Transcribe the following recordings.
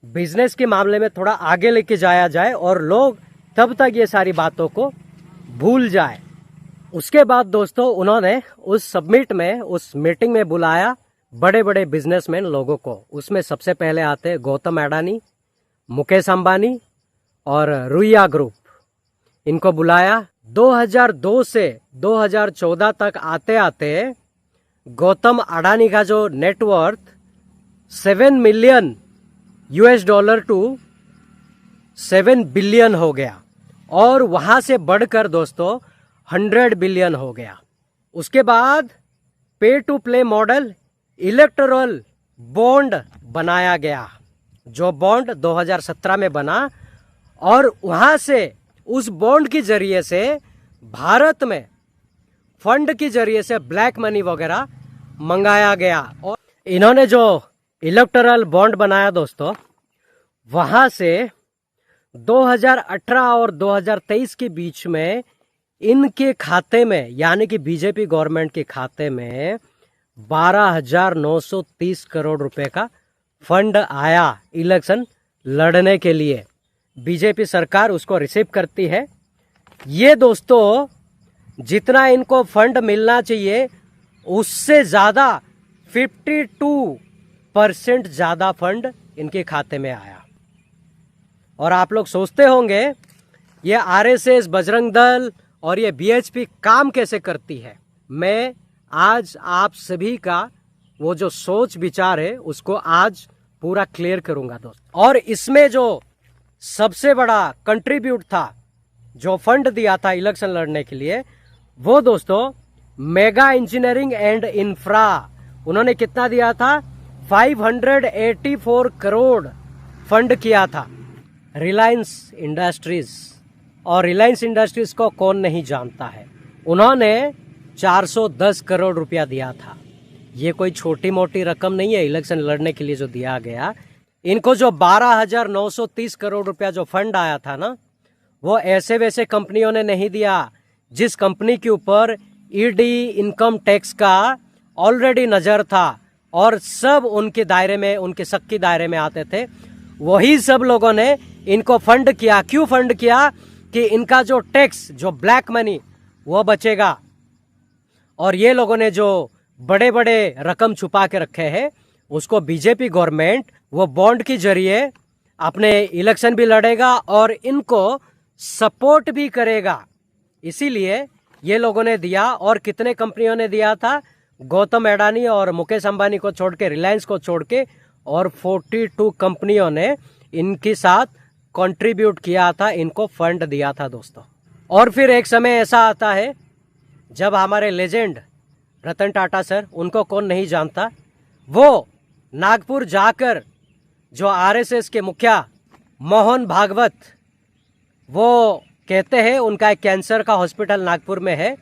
Business के मामले में थोड़ा आगे लेके जाया जाए और लोग तब तक ये सारी बातों को भूल जाए। उसके बाद दोस्तों उन्होंने उस मीटिंग में बुलाया बड़े बड़े बिजनेसमैन लोगों को। उसमें सबसे पहले आते गौतम अडानी, मुकेश अंबानी और रुइया ग्रुप। इनको बुलाया। 2002 से 2014 तक आते आते गौतम अडानी का जो net worth 7 million $US to 7 billion हो गया और वहां से बढ़कर दोस्तों 100 बिलियन हो गया। उसके बाद pay to play model electoral bond बनाया गया, जो बॉन्ड 2017 में बना और वहां से उस बॉन्ड के जरिए से भारत में फंड के जरिए से ब्लैक मनी वगैरह मंगाया गया। और इन्होंने जो इलेक्टोरल बॉन्ड बनाया दोस्तों, वहां से 2018 और 2023 के बीच में इनके खाते में, यानी कि बीजेपी गवर्नमेंट के खाते में 12,930 करोड़ रुपए का फंड आया इलेक्शन लड़ने के लिए। बीजेपी सरकार उसको रिसीव करती है। ये दोस्तों जितना इनको फंड मिलना चाहिए उससे ज्यादा 52% ज्यादा फंड इनके खाते में आया। और आप लोग सोचते होंगे ये आरएसएस, बजरंग दल और ये बीएचपी काम कैसे करती है। मैं आज आप सभी का वो जो सोच विचार है उसको आज पूरा क्लियर करूंगा दोस्तों। और इसमें जो सबसे बड़ा कंट्रीब्यूट था, जो फंड दिया था इलेक्शन लड़ने के लिए, वो दोस्तों मेगा इंजीनियरिंग एंड इंफ्रा। उन्होंने कितना दिया था? 584 करोड़ फंड किया था रिलायंस इंडस्ट्रीज। और रिलायंस इंडस्ट्रीज को कौन नहीं जानता है। उन्होंने 410 करोड़ रुपया दिया था। ये कोई छोटी मोटी रकम नहीं है इलेक्शन लड़ने के लिए जो दिया गया। इनको जो 12,930 करोड़ रुपया जो फंड आया था ना, वो ऐसे वैसे कंपनियों ने नहीं दिया। जिस कंपनी के ऊपर ईडी इनकम टैक्स का ऑलरेडी नजर था और सब उनके दायरे में, उनके शक के दायरे में आते थे, वही सब लोगों ने इनको फंड किया। क्यों फंड किया? कि इनका जो टैक्स, जो ब्लैक मनी, वो बचेगा। और ये लोगों ने जो बड़े बड़े रकम छुपा के रखे हैं उसको बीजेपी गवर्नमेंट वो बॉन्ड के जरिए अपने इलेक्शन भी लड़ेगा और इनको सपोर्ट भी करेगा। इसीलिए ये लोगों ने दिया। और कितने कंपनियों ने दिया था? गौतम अडानी और मुकेश अंबानी को छोड़ के, रिलायंस को छोड़ के, और 42 कंपनियों ने इनके साथ कंट्रीब्यूट किया था, इनको फंड दिया था दोस्तों। और फिर एक समय ऐसा आता है जब हमारे लेजेंड रतन टाटा सर, उनको कौन नहीं जानता, वो नागपुर जाकर जो आरएसएस के मुखिया मोहन भागवत, वो कहते हैं उनका एक कैंसर का हॉस्पिटल नागपुर में है,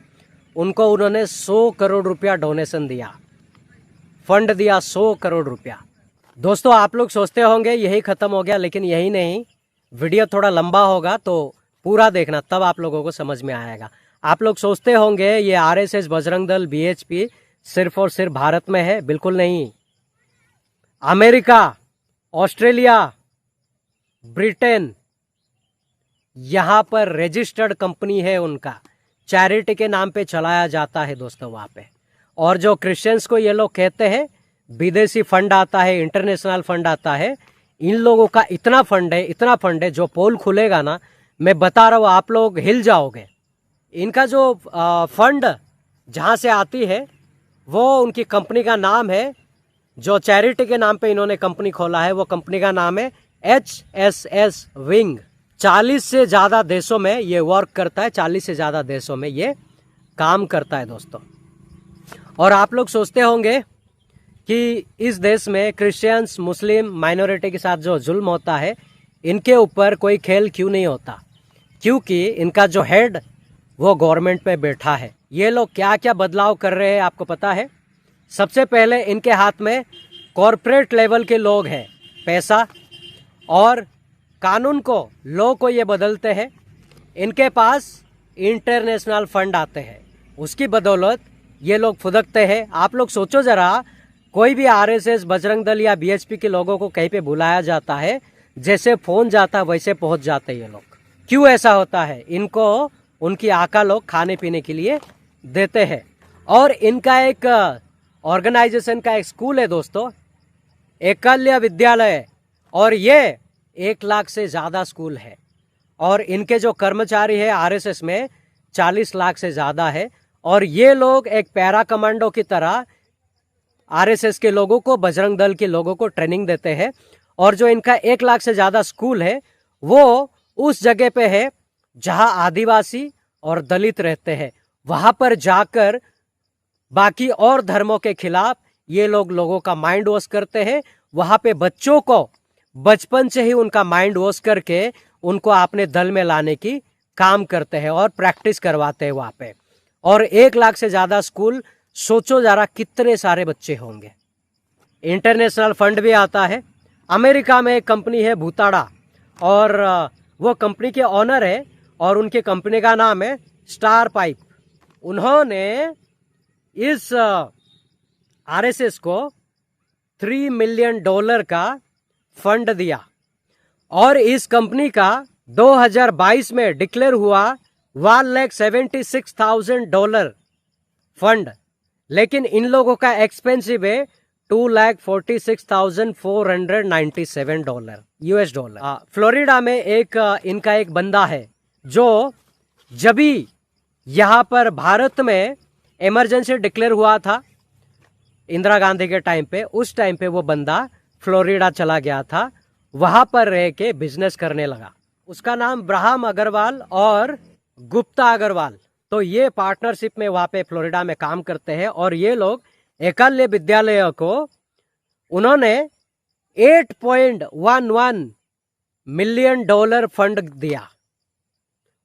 उनको उन्होंने 100 करोड़ रुपया डोनेशन दिया, फंड दिया 100 करोड़ रुपया। दोस्तों आप लोग सोचते होंगे यही खत्म हो गया, लेकिन यही नहीं, वीडियो थोड़ा लंबा होगा तो पूरा देखना, तब आप लोगों को समझ में आएगा। आप लोग सोचते होंगे ये आरएसएस, बजरंग दल, बीएचपी सिर्फ और सिर्फ भारत में है। बिल्कुल नहीं। अमेरिका, ऑस्ट्रेलिया, ब्रिटेन, यहां पर रजिस्टर्ड कंपनी है उनका, चैरिटी के नाम पे चलाया जाता है दोस्तों वहां पे। और जो क्रिश्चियंस को ये लोग कहते हैं विदेशी फंड आता है, इंटरनेशनल फंड आता है, इन लोगों का इतना फंड है, इतना फंड है, जो पोल खुलेगा ना, मैं बता रहा हूं आप लोग हिल जाओगे। इनका जो फंड जहां से आती है वो उनकी कंपनी का नाम है, जो चैरिटी के नाम पे इन्होंने कंपनी खोला है, वो कंपनी का नाम है HSS विंग। 40 से ज्यादा देशों में ये वर्क करता है, 40 से ज्यादा देशों में ये काम करता है दोस्तों। और आप लोग सोचते होंगे कि इस देश में क्रिश्चियंस, मुस्लिम माइनॉरिटी के साथ जो जुल्म होता है, इनके ऊपर कोई खेल क्यों नहीं होता? क्योंकि इनका जो हेड वो गवर्नमेंट में बैठा है। ये लोग क्या क्या बदलाव कर रहे हैं आपको पता है? सबसे पहले इनके हाथ में कॉरपोरेट लेवल के लोग हैं, पैसा और कानून को, लॉ को ये बदलते हैं। इनके पास इंटरनेशनल फंड आते हैं, उसकी बदौलत ये लोग फुदकते हैं। आप लोग सोचो जरा, कोई भी आरएसएस, बजरंग दल या बीएचपी के लोगों को कहीं पे बुलाया जाता है, जैसे फोन जाता वैसे पहुंच जाते ये लोग। क्यों ऐसा होता है? इनको उनकी आका लोग खाने पीने के लिए देते हैं। और इनका एक ऑर्गेनाइजेशन का एक स्कूल है दोस्तों, एकलव्य विद्यालय, और ये 1 लाख से ज्यादा स्कूल है। और इनके जो कर्मचारी है आरएसएस में 40 लाख से ज्यादा है। और ये लोग एक पैरा कमांडो की तरह आरएसएस के लोगों को, बजरंग दल के लोगों को ट्रेनिंग देते हैं। और जो इनका 1 लाख से ज्यादा स्कूल है वो उस जगह पे है जहां आदिवासी और दलित रहते हैं। वहां पर जाकर बाकी और धर्मों के खिलाफ ये लोगों का माइंड वॉश करते हैं। वहां पे बच्चों को बचपन से ही उनका माइंड वॉश करके उनको अपने दल में लाने की काम करते हैं और प्रैक्टिस करवाते हैं वहां पे। और 1 लाख से ज्यादा स्कूल, सोचो जरा कितने सारे बच्चे होंगे। इंटरनेशनल फंड भी आता है। अमेरिका में एक कंपनी है भूताड़ा, और वो कंपनी के ऑनर है, और उनके कंपनी का नाम है स्टार पाइप। उन्होंने इस आरएसएस को $3 मिलियन का फंड दिया। और इस कंपनी का 2022 में डिक्लेयर हुआ $1,76,000 फंड, लेकिन इन लोगों का एक्सपेंसिव है $2,46,497 US डॉलर। फ्लोरिडा में एक इनका एक बंदा है जो जब भी यहाँ पर भारत में इमरजेंसी डिक्लेयर हुआ था इंदिरा गांधी के टाइम पे, उस टाइम पे वो बंदा फ्लोरिडा चला गया था, वहां पर रह के बिजनेस करने लगा। उसका नाम ब्राह्म अग्रवाल और गुप्ता अग्रवाल। तो ये पार्टनरशिप में वहां पे फ्लोरिडा में काम करते हैं। और ये लोग एकलव्य विद्यालय को उन्होंने $8.11 मिलियन फंड दिया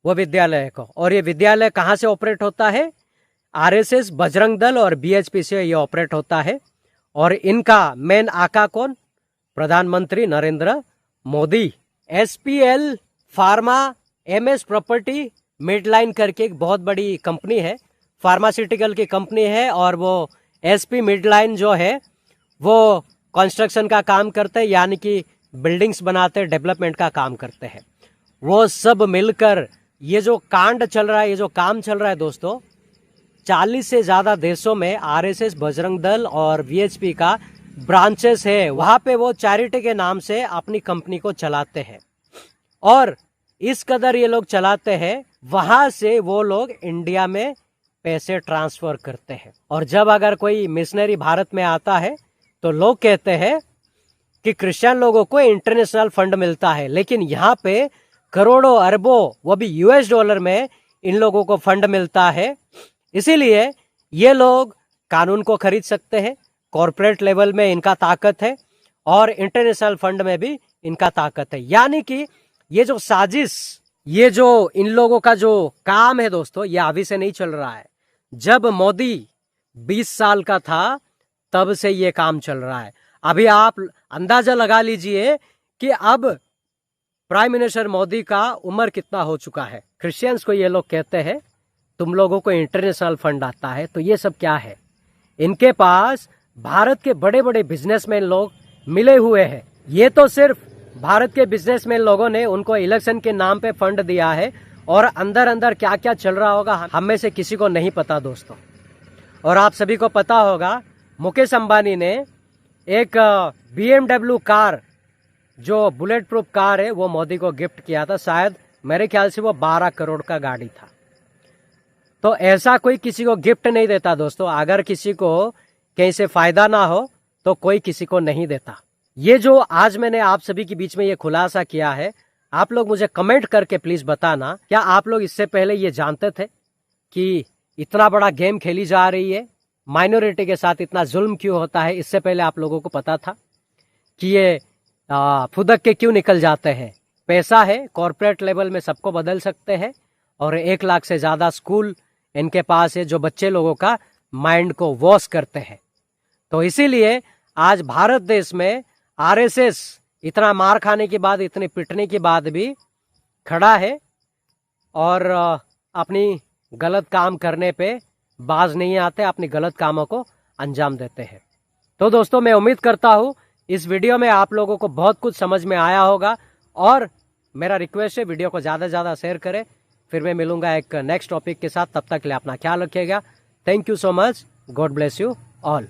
वो विद्यालय को। और ये विद्यालय कहां से ऑपरेट होता है? आरएसएस, बजरंग दल और बीएचपी से ये ऑपरेट होता है। और इनका मेन आका कौन? प्रधानमंत्री Narendra Modi. SPL pharma, MS property, midline करके एक बहुत बड़ी कंपनी है, फार्मास्यूटिकल की कंपनी है। और वो एसपी मिडलाइन जो है वो कंस्ट्रक्शन का काम करते हैं, यानी कि बिल्डिंग्स बनाते हैं, डेवलपमेंट का काम करते हैं। वो सब मिलकर ये जो कांड चल रहा है, ये जो काम चल रहा है दोस्तों, 40 से ज्यादा देशों में आरएसएस, बजरंग दल और वीएचपी का ब्रांचेस है। वहां पे वो चैरिटी के नाम से अपनी कंपनी को चलाते हैं। और इस कदर ये लोग चलाते हैं, वहां से वो लोग इंडिया में पैसे ट्रांसफर करते हैं। और जब अगर कोई मिशनरी भारत में आता है तो लोग कहते हैं कि क्रिश्चियन लोगों को इंटरनेशनल फंड मिलता है, लेकिन यहाँ पे करोड़ों अरबों, वो भी US डॉलर में इन लोगों को फंड मिलता है। इसीलिए ये लोग कानून को खरीद सकते हैं, कॉर्पोरेट लेवल में इनका ताकत है, और इंटरनेशनल फंड में भी इनका ताकत है। यानी कि ये जो साजिश, ये जो इन लोगों का जो काम है दोस्तों, ये अभी से नहीं चल रहा है। जब मोदी 20 साल का था तब से ये काम चल रहा है। अभी आप अंदाजा लगा लीजिए कि अब प्राइम मिनिस्टर मोदी का उम्र कितना हो चुका है। क्रिश्चियंस को ये लोग कहते हैं तुम लोगों को इंटरनेशनल फंड आता है, तो ये सब क्या है? इनके पास भारत के बड़े बड़े बिजनेसमैन लोग मिले हुए हैं। ये तो सिर्फ भारत के बिजनेसमैन लोगों ने उनको इलेक्शन के नाम पे फंड दिया है, और अंदर अंदर क्या क्या चल रहा होगा हम में से किसी को नहीं पता दोस्तों। और आप सभी को पता होगा मुकेश अंबानी ने एक BMW कार, जो बुलेट प्रूफ कार है, वो मोदी को गिफ्ट किया था। शायद मेरे ख्याल से वो 12 करोड़ का गाड़ी था। तो ऐसा कोई किसी को गिफ्ट नहीं देता दोस्तों। अगर किसी को कहीं से फायदा ना हो तो कोई किसी को नहीं देता। ये जो आज मैंने आप सभी के बीच में ये खुलासा किया है, आप लोग मुझे कमेंट करके प्लीज बताना, क्या आप लोग इससे पहले ये जानते थे कि इतना बड़ा गेम खेली जा रही है, माइनॉरिटी के साथ इतना जुल्म क्यों होता है? इससे पहले आप लोगों को पता था कि ये फुदक के क्यों निकल जाते हैं? पैसा है, कॉर्पोरेट लेवल में सबको बदल सकते हैं, और 1 लाख से ज्यादा स्कूल इनके पास है जो बच्चे लोगों का माइंड को वॉश करते हैं। तो इसीलिए आज भारत देश में आरएसएस इतना मार खाने के बाद, इतने पिटने के बाद भी खड़ा है, और अपनी गलत काम करने पे बाज नहीं आते, अपने गलत कामों को अंजाम देते हैं। तो दोस्तों मैं उम्मीद करता हूँ इस वीडियो में आप लोगों को बहुत कुछ समझ में आया होगा, और मेरा रिक्वेस्ट है वीडियो को ज़्यादा से ज़्यादा शेयर करें। फिर मैं मिलूंगा एक नेक्स्ट टॉपिक के साथ, तब तक के लिए अपना ख्याल रखिएगा। Thank you so much, God bless you all.